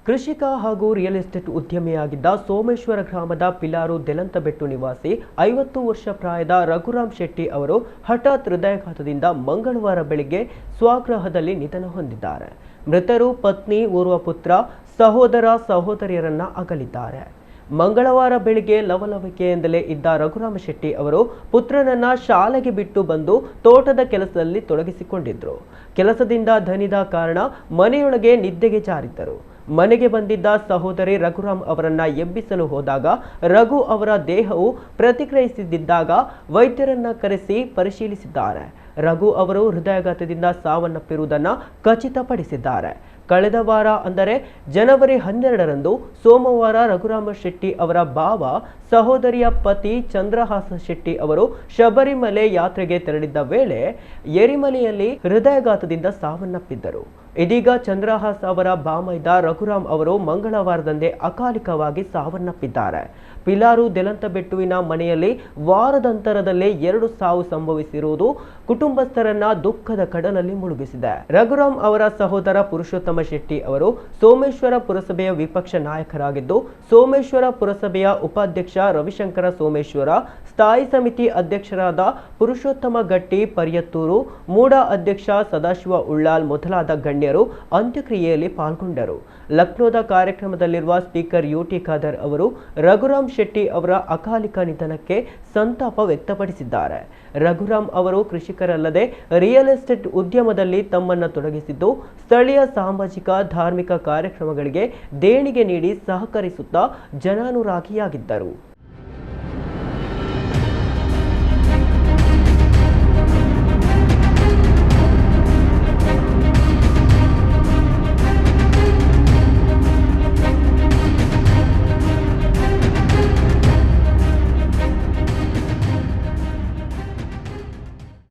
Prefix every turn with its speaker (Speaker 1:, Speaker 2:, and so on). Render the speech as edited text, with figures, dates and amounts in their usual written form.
Speaker 1: ಕೃಷಿಕ ಹಾಗೂ real estate ಉದ್ಯಮಿಯಾಗಿದ್ದ Someshwara ಗ್ರಾಮದ ಪಿಲಾರು ದೆಲಂತಬೆಟ್ಟು ನಿವಾಸಿ 50 ವರ್ಷ ಪ್ರಾಯದ ರಘುರಾಮ್ ಶೆಟ್ಟಿ ಅವರು ಹಠಾತ್ ಹೃದಯಾಘಾತದಿಂದ ಮಂಗಳವಾರ ಬೆಳಿಗ್ಗೆ ಸ್ವಗೃಹದಲ್ಲಿ ನಿಧನ ಹೊಂದಿದ್ದಾರೆ. ಮೃತರು ಪತ್ನಿ, ಓರ್ವ ಪುತ್ರ, ಸಹೋದರ ಸಹೋದರಿಯರನ್ನ ಅಗಲಿದ್ದಾರೆ. ಮಂಗಳವಾರ ಬೆಳಿಗ್ಗೆ ಲವಲವಿಕೆಯಿಂದಲೇ ಇದ್ದ ರಘುರಾಮ ಶೆಟ್ಟಿ ಅವರು ಪುತ್ರನನ್ನ ಶಾಲೆಗೆ ಬಿಟ್ಟು ಬಂದು ತೋಟದ ಕೆಲಸದಲ್ಲಿ ತೊಡಗಿಸಿಕೊಂಡಿದ್ರು. ಕೆಲಸದಿಂದ ದಣಿದ ಕಾರಣ ಮನೆಯೊಳಗೆ ನಿದ್ದೆಗೆ ಜಾರಿದ್ದರು. ಮನೆಗೆ ಬಂದಿದ್ದ ಸಹೋದರಿ ರಘುರಾಮ್ ಅವರನ್ನ ಎಬ್ಬಿಸಲು ಹೋದಾಗ ರಘು ಅವರ ದೇಹವು ಪ್ರತಿಕ್ರಿಯಿಸದಿದ್ದಾಗ ವೈದ್ಯರನ್ನ ಕರೆಸಿ ಪರಿಶೀಲಿಸಿದ್ದಾರೆ. ರಘು ಅವರು ಹೃದಯಾಘಾತದಿಂದ ಸಾವನ್ನಪ್ಪಿರುವುದನ್ನು ಖಚಿತಪಡಿಸಿದ್ದಾರೆ. ಕಳೆದ ವಾರ ಅಂದರೆ ಜನವರಿ 12ರಂದು ಸೋಮವಾರ ರಘುರಾಮ ಶೆಟ್ಟಿ ಅವರ ಭಾವ ಸಹೋದರಿಯ ಪತಿ ಚಂದ್ರಹಾಸ ಶೆಟ್ಟಿ ಅವರು ಶಬರಿಮಲೆ ಯಾತ್ರೆಗೆ ತೆರಳಿದ್ದ ವೇಳೆ ಎರಿಮಲೆಯಲ್ಲಿ ಹೃದಯಾಘಾತದಿಂದ ಸಾವನ್ನಪ್ಪಿದ್ದರು. ಇದೀಗ ಚಂದ್ರಹಾಸ್ ಅವರ ಬಾಮೈದ ರಘುರಾಮ್ ಅವರು ಮಂಗಳವಾರದಂದೇ ಅಕಾಲಿಕವಾಗಿ ಸಾವನ್ನಪ್ಪಿದ್ದಾರೆ. ಪಿಲಾರು ದೆಲಂತಬೆಟ್ಟುವಿನ ಮನೆಯಲ್ಲಿ ವಾರದಂತರದಲ್ಲೇ 2 ಸಾವು ಸಂಭವಿಸಿರುವುದು ಕುಟುಂಬಸ್ಥರನ್ನ ದುಃಖದ ಕಡಲಲ್ಲಿ ಮುಳುಗಿಸಿದೆ. ರಘುರಾಮ್ ಅವರ ಸಹೋದರ ಪುರುಷೋತ್ತಮ ಶೆಟ್ಟಿ ಅವರು ಸೋಮೇಶ್ವರ ಪುರಸಭೆಯ ವಿಪಕ್ಷ ನಾಯಕರಾಗಿದ್ದು, ಸೋಮೇಶ್ವರ ಪುರಸಭೆಯ ಉಪಾಧ್ಯಕ್ಷ ರವಿಶಂಕರ ಸೋಮೇಶ್ವರ, ಸ್ಥಾಯಿ ಸಮಿತಿ ಅಧ್ಯಕ್ಷರಾದ ಪುರುಷೋತ್ತಮ ಗಟ್ಟಿ ಪರಿಯತ್ತೂರು, ಮೂಡ ಅಧ್ಯಕ್ಷ ಸದಾಶಿವ ಉಳ್ಳಾಲ್ ಮೊದಲಾದ ಗಣ್ಯರು ಅಂತ್ಯಕ್ರಿಯೆಯಲ್ಲಿ ಪಾಲ್ಗೊಂಡರು. ಲಕ್ನೋದ ಕಾರ್ಯಕ್ರಮದಲ್ಲಿರುವ ಸ್ಪೀಕರ್ ಯುಟಿ ಖಾದರ್ ಅವರು ರಘುರಾಮ್ ಶೆಟ್ಟಿ ಅವರ ಅಕಾಲಿಕ ನಿಧನಕ್ಕೆ ಸಂತಾಪ ವ್ಯಕ್ತಪಡಿಸಿದ್ದಾರೆ. ರಘುರಾಮ್ ಅವರು ಕೃಷಿಕರಲ್ಲದೆ ರಿಯಲ್ ಎಸ್ಟೇಟ್ ಉದ್ಯಮದಲ್ಲಿ ತಮ್ಮನ್ನು ತೊಡಗಿಸಿದ್ದು, ಸ್ಥಳೀಯ ಸಾಮಾಜಿಕ ಧಾರ್ಮಿಕ ಕಾರ್ಯಕ್ರಮಗಳಿಗೆ ದೇಣಿಗೆ ನೀಡಿ ಸಹಕರಿಸುತ್ತಾ ಜನಾನುರಾಗಿಯಾಗಿದ್ದರು.